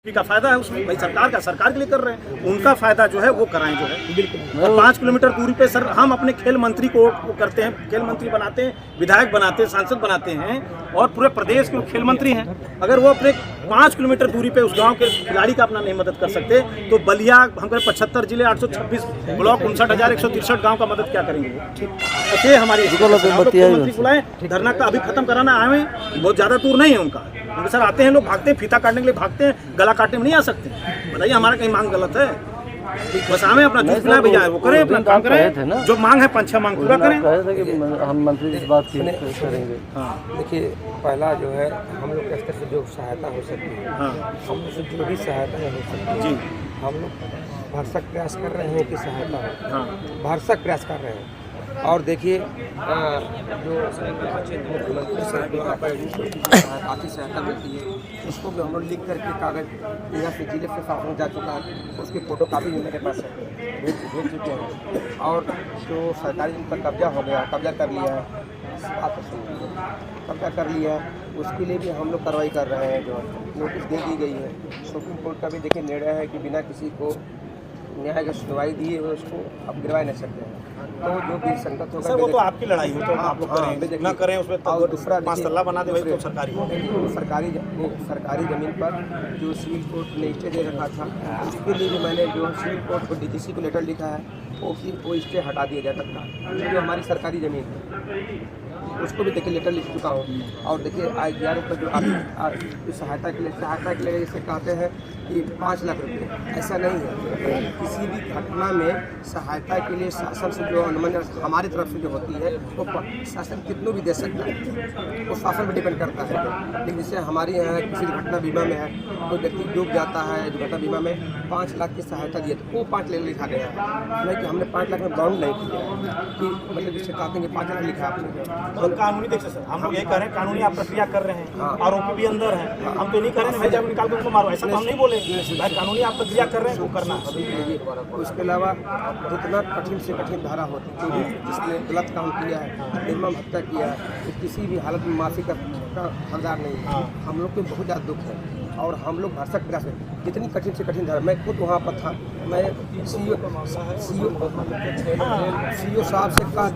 का फायदा है उसमें, भाई सरकार के लिए कर रहे हैं, उनका फायदा जो है वो कराएं जो है बिल्कुल। और 5 किलोमीटर दूरी पे सर हम अपने खेल मंत्री को करते हैं, खेल मंत्री बनाते हैं, विधायक बनाते हैं, सांसद बनाते हैं और पूरे प्रदेश के खेल मंत्री हैं। अगर वो अपने 5 किलोमीटर दूरी पे उस गांव के खिलाड़ी का अपना नहीं मदद कर सकते तो बलिया हम करें 75 जिले 826 ब्लॉक 59,163 गाँव का मदद क्या करेंगे। तो ये हमारी मंत्री बुलाएं, धरना का अभी खत्म कराना आए, बहुत ज़्यादा दूर नहीं है उनका। सर आते हैं लोग, भागते हैं, फीता काटने के लिए भागते हैं, गला काटने में नहीं आ सकते। बताइए हमारा कहीं मांग गलत है? बस हमें अपना जूस पिलाए भैया, वो करें अपना काम करें, जो मांग है 5-6 मांग पूरा करें। देखिए, पहला जो है हम लोग के स्तर से जो सहायता हो सकती है, हाँ हम लोग से जो भी सहायता हो सकती है जी, हम लोग भरसक प्रयास कर रहे हैं कि सहायता हो, हाँ भरसक प्रयास कर रहे हैं। और देखिए जो मुख्यमंत्री साहब काफ़ी सहायता मिलती है, उसको भी हम लोग लिख करके कागज़ यहाँ से जिले प्रशासन जा चुका है, उसकी फ़ोटो कापी भी मेरे पास है, भेज चुके हैं। और जो सरकारी जिन पर कब्जा हो गया, कब्जा कर लिया है, कब्जा कर लिया है, उसके लिए भी हम लोग कार्रवाई कर रहे हैं। जो नोटिस दे दी गई है, सुप्रीम कोर्ट का भी देखिए निर्णय है कि बिना किसी को न्याय की सुनवाई दिए हुए उसको अब गिरवा नहीं सकते हैं। तो जो भी संगत होगा, सर वो तो आपकी लड़ाई हो, तो आप लोग करें ना करें उसमें, और दूसरा 5 तल्ला बना दे तो सरकारी हो। सरकारी ज़मीन पर जो सिविल कोर्ट ने स्टे दे रखा था, उसके लिए भी मैंने जो सिविल कोर्ट को डीजीसी को लेटर लिखा है, वो स्टे हटा दिया जाए तत्काल। जो हमारी सरकारी ज़मीन है उसको भी देखिए लेटर लिख चुका हूँ। और देखिए IGR पर जो सहायता के लिए जैसे कहते हैं कि 5 लाख रुपये, ऐसा नहीं है। किसी भी घटना में सहायता के लिए शासन से जो अनुमान हमारी तरफ से जो होती है वो शासन कितनों भी दे सकता है, वो शासन पर डिपेंड करता है। लेकिन जैसे हमारे यहाँ किसी घटना बीमा में है, कोई व्यक्ति डूब जाता है, घटना बीमा में 5 लाख की सहायता दी है, तो वो 5 लाख लिखा गया है, नहीं कि हमने 5 लाख में बाउंड नहीं किया कि मतलब जिससे कहते हैं कि 5 लाख लिखा आपने। कानूनी देख सर, हम लोग ये कह रहे हैं कानूनी आप प्रक्रिया कर रहे हैं, आरोपी भी अंदर है, हम तो नहीं कर रहे हैं जब निकाल के उनको मारो, ऐसा तो हम नहीं बोले भाई, कानूनी आप प्रक्रिया कर रहे हैं वो करना। उसके अलावा जितना कठिन से कठिन धारा होती है, जिसने गलत काम किया है, निर्मम हत्या किया है, तो किसी भी हालत में माफी का हकदार नहीं है। हम लोग को बहुत ज़्यादा दुख है और हम लोग भरसक प्रयास में जितनी कठिन से कठिन धारा, मैं खुद वहाँ पर था, मैं सीओ साहब से कहा,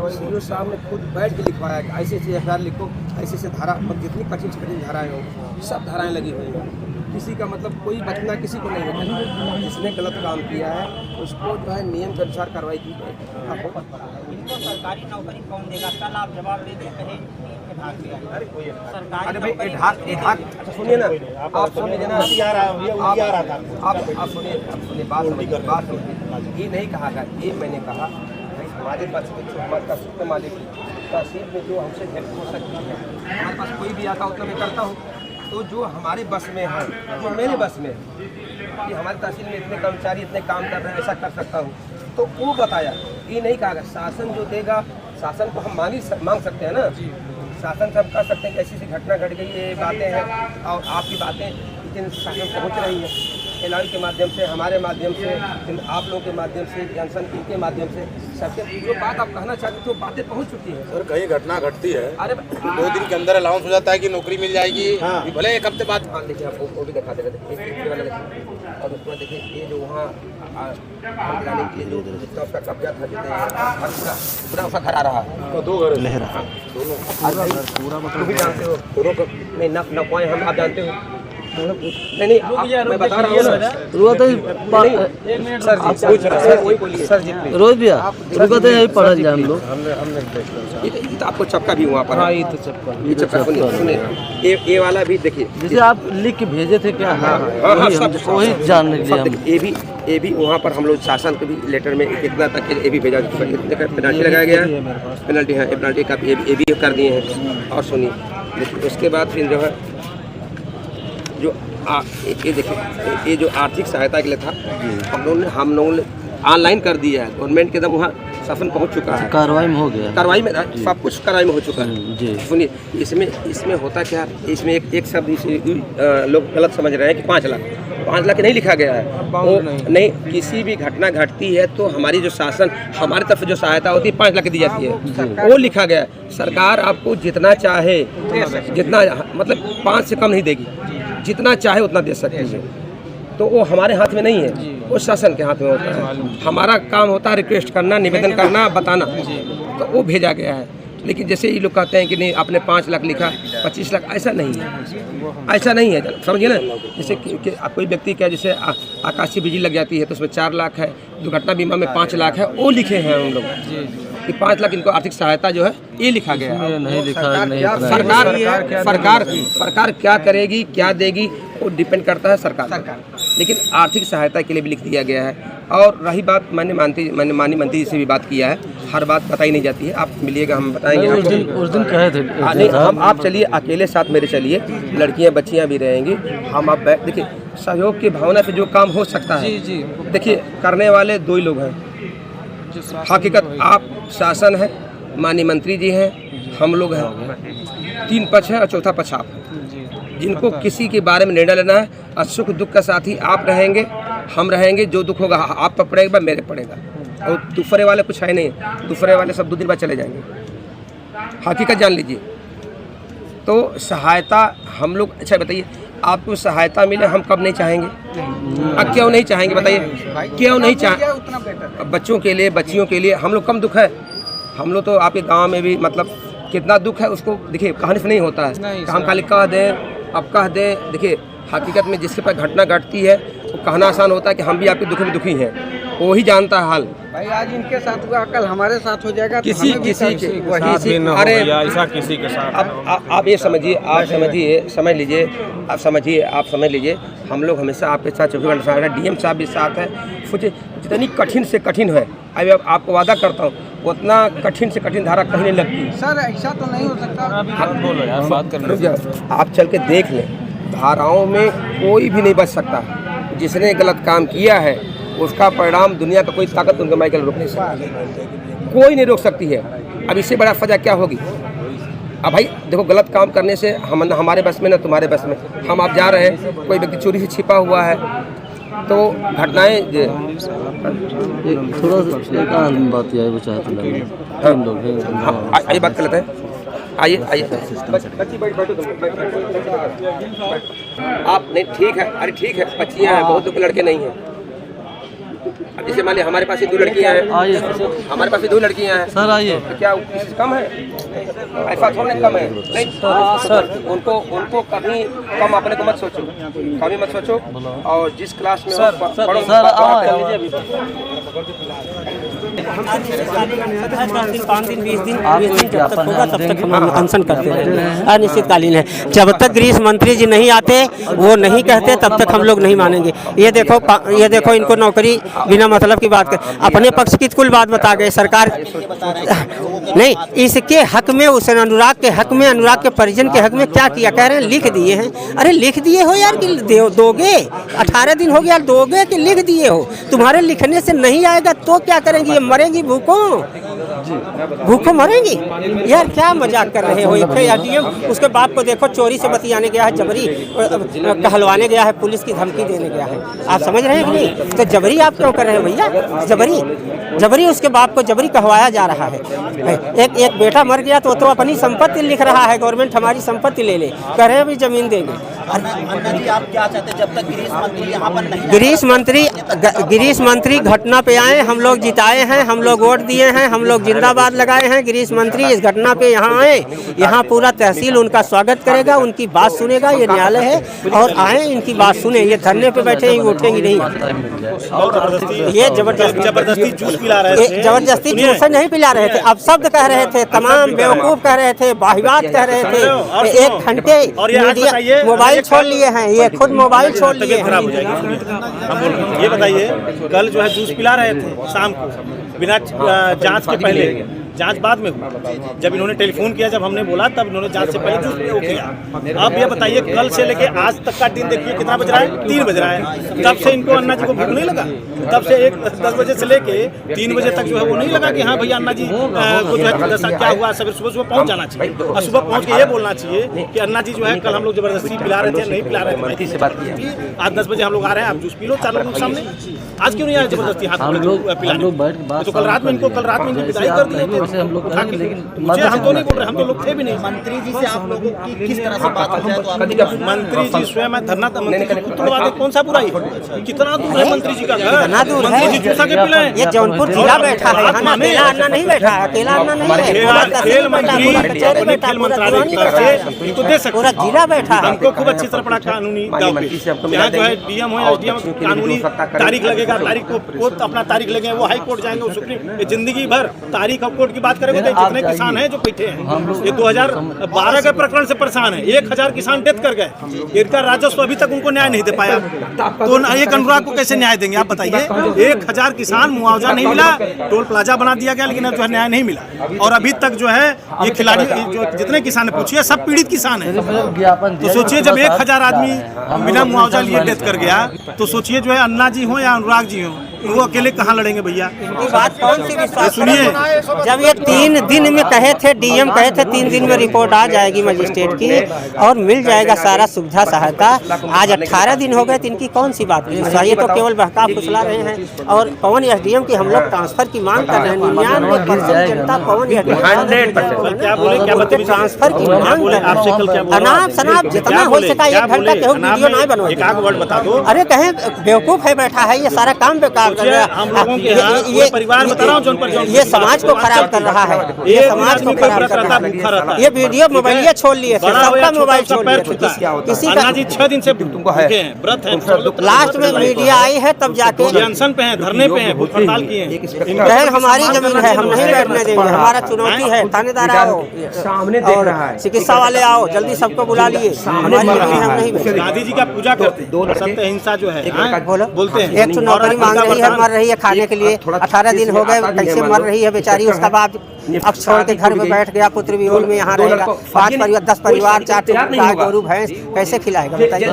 सीओ साहब ने खुद बैठ के लिखवाया कि ऐसे ऐसे FIR लिखो, ऐसे ऐसे धारा, जितनी कठिन से कठिन धाराएँ हों, सब धाराएँ लगी हुई हैं। किसी का मतलब कोई बचना किसी को नहीं होता। जिसने गलत काम किया है उसको जो है नियम के अनुसार कार्रवाई की जाए। सरकारी नौकरी कौन देगा? कल आप जवाब देते कहे अरे भाई अच्छा सुनिए ना, आप सुनिए ना, आप सुनिए बात ये नहीं कहा गया, ये मैंने कहा भाई हमारे पास हमारे तहसील मालिक तहसील में जो हमसे हेल्प हो सकती है, हमारे पास कोई भी आता उतना मैं करता हूँ। तो जो हमारे बस में है, जो मेरे बस में कि हमारे तहसील में इतने कर्मचारी इतने काम कर रहे हैं, ऐसा कर सकता हूँ, तो वो बताया। ये नहीं कहा गया शासन जो देगा, शासन को हम मांग सकते हैं ना, शासन से हम कह सकते हैं कि ऐसी घटना घट गई, ये बातें हैं और आपकी बातें लेकिन शासन पहुँच रही है एलआई के माध्यम से, हमारे माध्यम से, आप लोगों के माध्यम से, जंक्शन के माध्यम से, सबके जो बात आप कहना चाहते थे वो बातें पहुंच चुकी है। सर कहीं घटना घटती है, अरे 2 दिन के अंदर अलाउंस हो जाता है कि नौकरी मिल जाएगी, भले 1 हफ्ते बाद। हाँ देखिए, आपको वो भी दिखा देगा, और उसके बाद देखिए ये जो वहाँ गिराने के लिए जो जितना उसका कब्जा था, जितने पूरा उसका घर आ रहा है, तो 2 घर लहरा पूरा मतलब भी जानते हो, नहीं नफवाएँ हम आप जानते हो, नहीं मैं बता रहा हूँ ना, रोज भैया पढ़ल जाए हम लोग। ये तो आपको चपका भी वहाँ पर, हाँ ये तो चप्पा, ये चपका सुनिए, ये वाला भी देखिए, जैसे आप लिख के भेजे थे क्या? हाँ वही जानने के लिए ये भी वहाँ पर हम लोग शासन के भी लेटर में कितना तक ये भी भेजा, पेनल्टी लगाया गया है, पेनल्टी है, पेनल्टी का ये भी कर दिए हैं। और सुनिए उसके बाद फिर जो है जो ये देखिए, ये जो आर्थिक सहायता के लिए था, हम लोगों ने ऑनलाइन कर दिया है, गवर्नमेंट के एकदम वहाँ शासन पहुँच चुका है, कार्रवाई में हो गया, कार्रवाई में सब कुछ कार्रवाई में हो चुका है जी। सुनिए इसमें होता क्या, इसमें एक शब्द लोग गलत समझ रहे हैं कि 5 लाख नहीं लिखा गया है, वो नहीं, किसी भी घटना घटती है तो हमारी जो शासन हमारी तरफ से जो सहायता होती है 5 लाख दी जाती है, वो लिखा गया है। सरकार आपको जितना चाहे, जितना मतलब 5 से कम नहीं देगी, जितना चाहे उतना दे सकती है। तो वो हमारे हाथ में नहीं है, वो शासन के हाथ में होता है। हमारा काम होता है रिक्वेस्ट करना, निवेदन करना, बताना, तो वो भेजा गया है। लेकिन जैसे ये लोग कहते हैं कि नहीं आपने 5 लाख लिखा, 25 लाख, ऐसा नहीं है, ऐसा नहीं है, समझिए ना। जैसे कि कोई व्यक्ति क्या जैसे आकाशीय बिजली लग जाती है तो उसमें 4 लाख है, दुर्घटना बीमा में 5 लाख है, वो लिखे हैं हम लोग कि 5 लाख इनको आर्थिक सहायता जो है ये लिखा गया है। नहीं लिखा, नहीं सरकार क्या करेगी, क्या देगी, वो डिपेंड करता है सरकार। लेकिन आर्थिक सहायता के लिए भी लिख दिया गया है। और रही बात, मैंने माननीय मंत्री जी से भी बात किया है, हर बात बताई नहीं जाती है, आप मिलिएगा हम बताएंगे। उस दिन कहे थे नहीं, हम आप चलिए अकेले साथ मेरे चलिए, लड़कियां बच्चियां भी रहेंगी, हम आप देखिए सहयोग की भावना से जो काम हो सकता है। देखिए करने वाले 2 ही लोग हैं, हकीकत आप शासन है, माननीय मंत्री जी हैं, हम लोग हैं, 3 पक्ष है और चौथा पक्ष आप, जिनको किसी के बारे में निर्णय लेना है। और सुख दुख का साथी आप रहेंगे, हम रहेंगे, जो दुख होगा आप पर पड़ेगा, मेरे पड़ेगा। और दूसरे वाले कुछ है नहीं, दूसरे वाले सब 2 दिन बाद चले जाएंगे, हकीकत जान लीजिए। तो सहायता हम लोग, अच्छा बताइए आपको सहायता मिले हम कब नहीं चाहेंगे? अब क्यों नहीं चाहेंगे बताइए, क्यों नहीं चाहेंगे? बच्चों के लिए, बच्चियों के लिए हम लोग कम दुख है। हम लोग तो आपके गांव में भी मतलब कितना दुख है उसको देखिए कहने से नहीं होता है, हम खाली कह दें, अब कह दें। देखिए हकीकत में जिसके पास घटना घटती है वो कहना आसान होता है कि हम भी आपके दुख में दुखी हैं, वो ही जानता है हाल। भाई आज इनके साथ हुआ, कल हमारे साथ हो जाएगा, किसी के अरे ऐसा किसी के साथ। आप ये समझिए, आप समझिए, समझ लीजिए, आप समझिए, आप समझ लीजिए, हम लोग हमेशा आपके साथ 24 घंटे साथ हैं, डीएम साहब भी साथ हैं। सोचिए जितनी कठिन से कठिन है, अभी अब आपको वादा करता हूँ उतना कठिन से कठिन धारा कहीं नहीं लगती। सर ऐसा तो नहीं हो सकता। बोलो यार, बात कर आप चल के देख लें, धाराओं में कोई भी नहीं बच सकता। जिसने गलत काम किया है उसका परिणाम दुनिया का कोई ताकत उनके माइकल रोक नहीं सकती, कोई नहीं रोक सकती है। अब इससे बड़ा सजा क्या होगी? अब भाई देखो गलत काम करने से हमारे बस में ना तुम्हारे बस में, हम आप जा रहे हैं, कोई व्यक्ति चोरी से छिपा हुआ है तो घटनाएं थोड़ा सा बात यह चाहते लगे हम लोग हैं। आइए बात कर लेते हैं, आइए आप नहीं ठीक है, अरे ठीक है, बच्चियाँ हैं, बहुत लड़के नहीं हैं। अब जैसे मान लिया हमारे पास ही 2 लड़कियाँ हैं, हमारे पास ही 2 लड़कियाँ हैं सर, आइए। तो क्या इससे कम है? ऐसा थोड़ा कम है, नहीं सर। उनको कभी कम अपने को मत सोचो, कभी मत सोचो। और जिस क्लास में सर 5 दिन 20 दिन जब तक होगा तब तक हम अनशन करते रहेंगे, अनिश्चितकालीन है। जब तक गृह मंत्री जी नहीं आते, वो नहीं कहते, तब तक हम लोग नहीं मानेंगे। ये देखो इनको नौकरी बिना मतलब की बात कर, अपने पक्ष की कुल बात बता गए सरकार नहीं, इसके हक में, उस अनुराग के हक में, अनुराग के परिजन के हक में क्या किया? कह रहे हैं लिख दिए हैं। अरे लिख दिए हो यार कि दोगे? 18 दिन हो गया, दोगे कि लिख दिए हो? तुम्हारे लिखने से नहीं आएगा तो क्या करेंगी? ये मरेंगी भूखों मरेंगी यार। क्या मजाक कर रहे हो? डीएम उसके बाप को देखो, चोरी से बतियाने गया है, जबरी कहलवाने गया है, पुलिस की धमकी देने गया है। आप समझ रहे हैं कि नहीं? तो जबरी आप क्यों कर रहे हैं भैया? जबरी उसके बाप को जबरी कहवाया जा रहा है। एक बेटा मर गया तो अपनी संपत्ति लिख रहा है, गवर्नमेंट हमारी संपत्ति ले ले, कह रहे हैं भी जमीन देंगे। अन्ना जी आप क्या चाहते हैं जब तक गृह मंत्री यहाँ पर नहीं? गृह मंत्री घटना पे आए, हम लोग जिताए हैं, हम लोग वोट दिए हैं, हम लोग जिंदाबाद लगाए हैं। गृह मंत्री इस घटना पे यहाँ आए, यहाँ पूरा तहसील उनका स्वागत करेगा, उनकी बात सुनेगा। ये न्यायालय है और आए इनकी बात सुने। ये धरने पे बैठे ही उठेंगे नहीं। ये जबरदस्ती जूस पिला रहे थे, जबरदस्ती जूस नहीं पिला रहे थे, अब शब्द कह रहे थे, तमाम बेवकूफ कह रहे थे, बाहिवात कह रहे थे। 1 घंटे मीडिया मोबाइल छोड़ लिए हैं, ये खुद मोबाइल छोड़ लिए हैं। खराब हो जाएगी, सुनिए। ये बताइए, कल जो है जूस पिला रहे थे शाम को बिना जांच के पहले, जांच बाद में हुई। जब इन्होंने टेलीफोन किया, जब हमने बोला, तब इन्होंने जांच से पहले जूस किया। अब ये बताइए कल से लेके आज तक का दिन देखिए कितना बज रहा है? 3 बज रहा है। तब से इनको अन्ना जी को भूख नहीं लगा? तब से 10 बजे से लेके 3 बजे तक जो है वो नहीं लगा कि हाँ भैया अन्ना जी को जो है क्या हुआ? सुबह पहुंच जाना चाहिए और सुबह पहुंच के ये बोलना चाहिए कि अन्ना जी जो है कल हम लोग जबरदस्ती पिला रहे थे, नहीं पिला रहे थे। आज 10 बजे हम लोग आ रहे हैं, आप जूस पी लो 4 लोगों के सामने। आज क्यों नहीं आया जबरदस्ती हाथ पिलाने? तो कल रात में इनको विदाई कर दिए थे। वैसे हम लोग करेंगे, लेकिन मुझे हम तो नहीं बोल रहे, हम तो लोग थे भी नहीं। मंत्री जी से आप लोगों की किस तरह से बात हो जाए तो आप मंत्री जी स्वयं धरना तोड़वा दे, कौन सा बुराई है? कितना दूर है मंत्री जी का घर? कितना दूर है? मंत्री जी चूसा के पिलाएं। ये जौनपुर जिला बैठा है, यहाँ ना अकेला अन्ना नहीं बैठा है, अकेला अन्ना नहीं है, पूरा खेल तहसील बैठा, मंत्री पूरा कचहरी बैठा, खेल पूरा मंत्रालय की दीवानी तरफ बैठा है, से इनको दे सकते पूरा जिला बैठा है। हमको खूब अच्छी तरह पड़ा कानूनी दाव पे। यहाँ जो है डीएम हो या एसडीएम कानूनी तारीख लगेगा, तारीख को अपना तारीख लगे, वो हाई कोर्ट जाएंगे, वो सुप्रीम, ये जिंदगी भर तारीख और कोर्ट की बात करेंगे तो जितने किसान हैं जो बैठे हैं, ये 2012 के प्रकरण से परेशान है। 1000 किसान डेथ कर गए, इनका राजस्व अभी तक उनको न्याय नहीं दे पाया, तो एक अनुराग को कैसे न्याय देंगे आप बताइए? 1000 किसान मुआवजा नहीं मिला, टोल प्लाजा बना दिया गया, लेकिन अब जो है न्याय नहीं मिला। और अभी तक जो है ये खिलाड़ी जो जितने किसान है पूछिए, सब पीड़ित किसान है। तो सोचिए जब 1000 आदमी बिना मुआवजा लिए डेथ कर गया, तो सोचिए जो है अन्ना जी हो या अनुराग जी हो, वो अकेले कहाँ लड़ेंगे भैया? इनकी बात कौन सी विश्वास? सुनिए, जब ये 3 दिन में कहे थे, डीएम कहे थे 3 दिन में रिपोर्ट आ जाएगी मजिस्ट्रेट की और मिल जाएगा सारा सुविधा सहायता, आज 18 दिन हो गए, तो इनकी कौन सी बात विश्वास? ये तो केवल बहका फुसला रहे हैं। और पवन एसडीएम की हम लोग ट्रांसफर की मांग कर रहे हैं, 99% जनता पवन एसडीएम ट्रांसफर की मांग कर रहे हैं। अनाप शनाप जितना हो सका 1 घंटा केहू वीडियो नहीं बनवाए। बता दो, अरे कहें बेवकूफ है बैठा है, ये सारा काम बेकार कर रहा हम लोगों के यहाँ ये परिवार बता रहा हूँ जोन पर ये समाज को खराब कर रहा है, ये समाज को खराब कर रहा है। ये वीडियो मोबाइल छोड़ लिए, सबका मोबाइल छोड़ लिए, किसी का जी 6 दिन से व्रत है, लास्ट में मीडिया आई है तब जाके अनशन पे है, धरने पे है, भूख हड़ताल किए हैं। बहन हमारी जमीन है, हम नहीं बैठने देंगे, हमारा चुनौती है, थानेदार आओ और चिकित्सा वाले आओ, जल्दी सबको बुला लिए, हमारी जमीन है, हम नहीं बैठेंगे। गांधी जी का पूजा करते हैं, सत्य अहिंसा जो है बोलते हैं। एक तो नौकरी मांग रही है, मर रही है खाने के लिए, 18 दिन हो गए, कैसे मर रही है बेचारी। उसका बाद अब छोड़ के घर में बैठ गया, पुत्र वियोल में यहाँ रहेगा, 5 परिवार 10 परिवार 4 गाय गोरू भैंस कैसे खिलाएगा बताइए?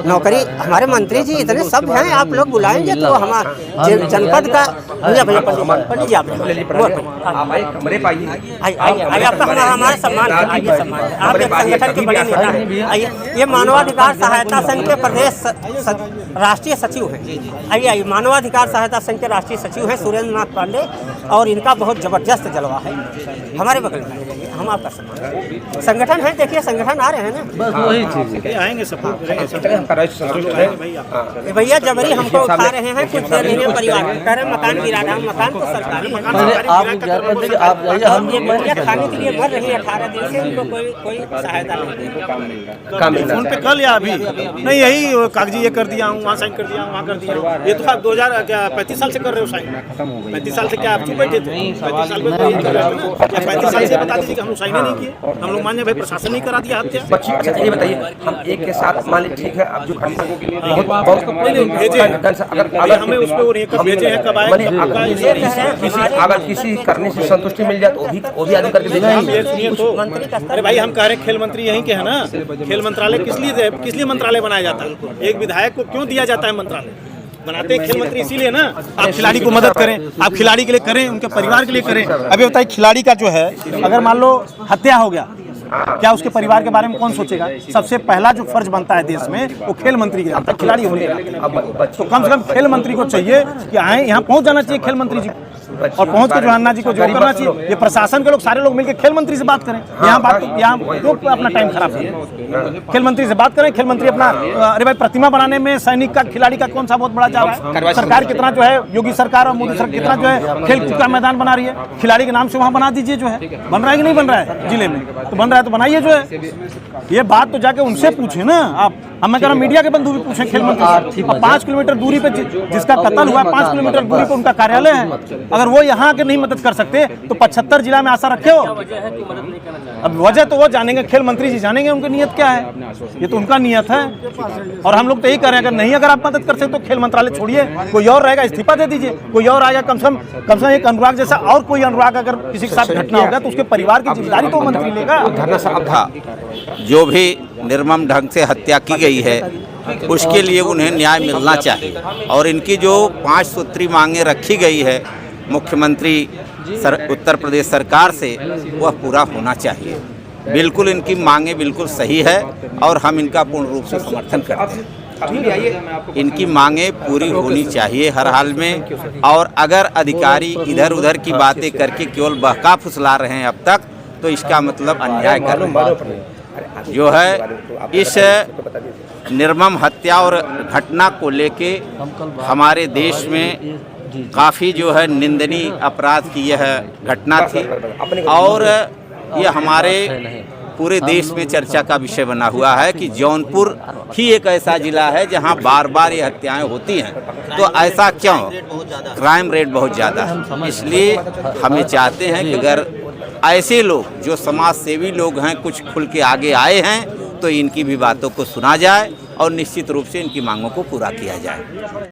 नौकरी हमारे मंत्री जी इतने सब हैं, आप लोग बुलाएंगे तो हमारे जनपद का भैया पंडित जी आप आपका हमारा सम्मान, आप एक संगठन के बड़े नेता हैं। आइए, ये मानवाधिकार सहायता संघ के प्रदेश राष्ट्रीय सचिव हैं। आइए, मानवाधिकार सहायता संघ के राष्ट्रीय सचिव हैं सुरेंद्र नाथ पांडे, और इनका बहुत जबरदस्त जलवा है। हमारे बगल में हम आपका सम्मान संगठन है, देखिए संगठन आ रहे हैं ना, बस वही चीज है। आएंगे सब भैया जबरी हमको उठा रहे हैं, कुछ दे नहीं है परिवार कह रहे मकान गिरा रहा, मकान तो सरकारी है। आप जाइए, हम ये बढ़िया खाने के लिए मर रही है 18 दिन से, उनको कोई सहायता नहीं। फोन पे कल या अभी नहीं, यही कागजी ये कर दिया हूँ, वहाँ साइन कर दिया हूँ, वहाँ कर दिया। ये तो आप 35 साल से कर रहे हो साइन। 35 साल से क्या आप चुप बैठे थे? 35 साल में 35 साल से बता दीजिए कि हम लोग साइन नहीं किए, हम लोग माने भाई प्रशासन नहीं करा दिया हत्या। अच्छा ये बताइए, हम एक के साथ मान लीजिए ठीक है, अब जो भेजे अगर हमें उस पर भेजे हैं कब आए, अगर किसी करने से संतुष्टि मिल जाए तो वो भी आदमी करके देगा। ये सुनिए तो, अरे भाई हम कह रहे हैं खेल मंत्री यहीं के है ना, खेल मंत्रालय किस लिए मंत्रालय बनाया जाता है? एक विधायक को क्यों दिया जाता है मंत्रालय? बनाते हैं खेल मंत्री इसीलिए ना, आप खिलाड़ी को मदद करें, आप खिलाड़ी के लिए करें, उनके परिवार के लिए करें। अभी बताइए खिलाड़ी का जो है अगर मान लो हत्या हो गया, क्या उसके परिवार के बारे में कौन सोचेगा? सबसे पहला जो फर्ज बनता है देश में वो खेल मंत्री का, खिलाड़ी होने का। तो कम से कम खेल मंत्री को चाहिए कि आए यहाँ पहुँच जाना चाहिए खेल मंत्री जी, और पहुंच के जो अन्ना जी को जो करना चाहिए, ये प्रशासन के लोग सारे लोग मिलकर खेल मंत्री से बात करें। यहाँ लोग अपना टाइम खराब करें, खेल मंत्री से बात करें। खेल मंत्री अपना अरे भाई प्रतिमा बनाने में सैनिक का खिलाड़ी का कौन सा बहुत बड़ा जा रहा है? सरकार कितना जो है, योगी सरकार और मोदी सरकार कितना जो है खेल का मैदान बना रही है, खिलाड़ी के नाम से वहाँ बना दीजिए। जो है बन रहा है कि नहीं बन रहा है जिले में? तो बन रहा है तो बनाइए। जो है ये बात तो जाके उनसे पूछे ना आप, हम कह रहा मीडिया के बंधु भी पूछे खेल मंत्री। 5 किलोमीटर दूरी पे जिसका कत्ल हुआ, 5 किलोमीटर दूरी पे उनका कार्यालय है। अगर वो यहाँ के नहीं मदद कर सकते तो 75 जिला में आशा रखे हो? अब वजह तो वो जानेंगे, खेल मंत्री जी जानेंगे उनकी नीयत क्या है। ये तो उनका नीयत है, और हम लोग तो यही कर रहे हैं, अगर नहीं अगर आप मदद कर सकते तो खेल मंत्रालय छोड़िए, कोई और रहेगा इस्तीफा दे दीजिए, कोई और आएगा। कम से कम एक अनुराग जैसा और कोई अनुराग अगर किसी के साथ घटना होगा तो उसके परिवार की जिम्मेदारी तो मंत्री लेगा। जो भी निर्मम ढंग से हत्या की गई है उसके लिए उन्हें न्याय मिलना चाहिए, और इनकी जो 5 सूत्री मांगें रखी गई है मुख्यमंत्री उत्तर प्रदेश सरकार से, वह पूरा होना चाहिए। बिल्कुल इनकी मांगें बिल्कुल सही है और हम इनका पूर्ण रूप से समर्थन करते हैं। इनकी मांगें पूरी होनी चाहिए हर हाल में। और अगर अधिकारी इधर उधर की बातें करके केवल बहका फुसला रहे हैं अब तक, तो इसका मतलब अन्याय कर रहे हैं। जो है इस निर्मम हत्या और घटना को लेके हमारे देश में काफ़ी जो है निंदनीय अपराध की यह घटना थी और ये हमारे पूरे देश में चर्चा का विषय बना हुआ है कि जौनपुर ही एक ऐसा जिला है जहां बार बार ये हत्याएं होती हैं। तो ऐसा क्यों? क्राइम रेट बहुत ज़्यादा है। इसलिए हमें चाहते हैं कि अगर ऐसे लोग जो समाज सेवी लोग हैं कुछ खुल के आगे आए हैं तो इनकी भी बातों को सुना जाए और निश्चित रूप से इनकी मांगों को पूरा किया जाए।